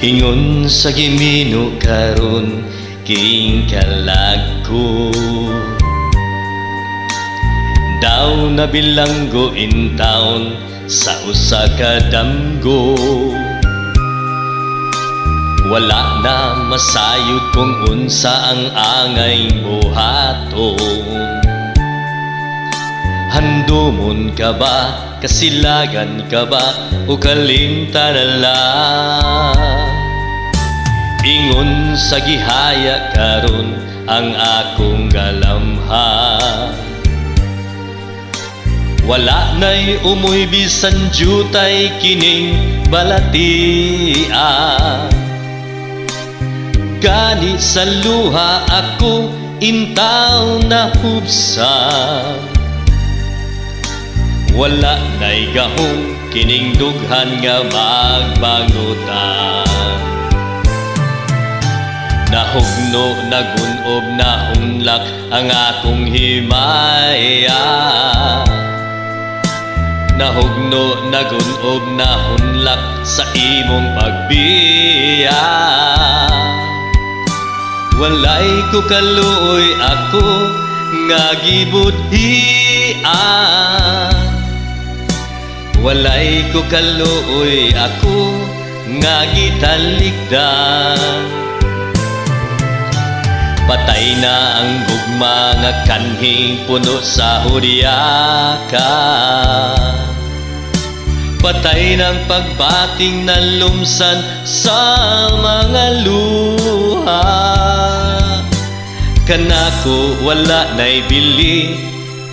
Ingon sa Gimino karon king kalagko, daw na bilanggo in town sa usa ka damgo. Wala na masayod kung unsa ang angay buhaton. Handumon ka ba, kasilagan ka ba, o kalimta na lang? Ingon sa gihaya karon ang akong galamhan. Wala na'y umuy bisan jutay kining balatian. Gani sa luha ako intaw na hubsan. Wala na'y gahong kining dughan nga magbangutan. Nahugno, nagunob, nahunlak ang akong himaya. Nahugno, nagunob, nahunlak sa imong pagbiya. Walay ko kaluoy ako nga gibudhian. Walay ko kaluoy ako nga gitalikdan. Patay na ang gugma nga kanhing puno sa hudyaka. Patay ng pagbating na lumsan sa mga luha. Kanako wala na'y bili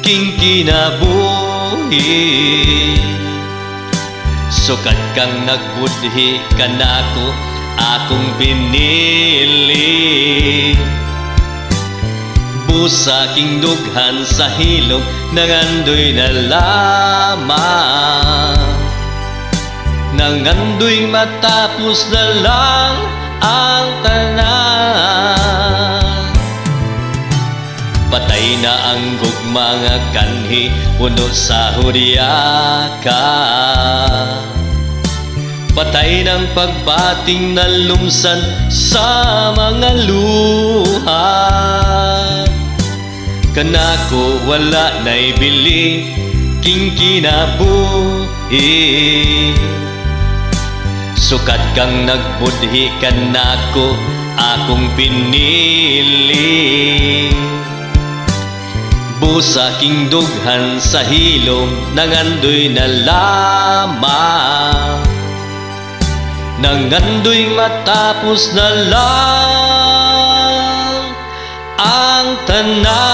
king kinabuhi. Sukat kang nagbudhi kanako akong binili. Busa king dughan sa hilog nangandoy na lamang. Nangandoy matapos na lang ang tanan. Patay na ang gugma nga kanhi puno sa hudyaka. Patay ng pagbating na lumsan sa mga luha. Kanako wala na'y bili king kinabuhi. Sukat kang nagbudhi kanako akong pinili. Busa king dughan sa hilom nangandoy na lamang. Nangandoy matapos na lang ang tanan.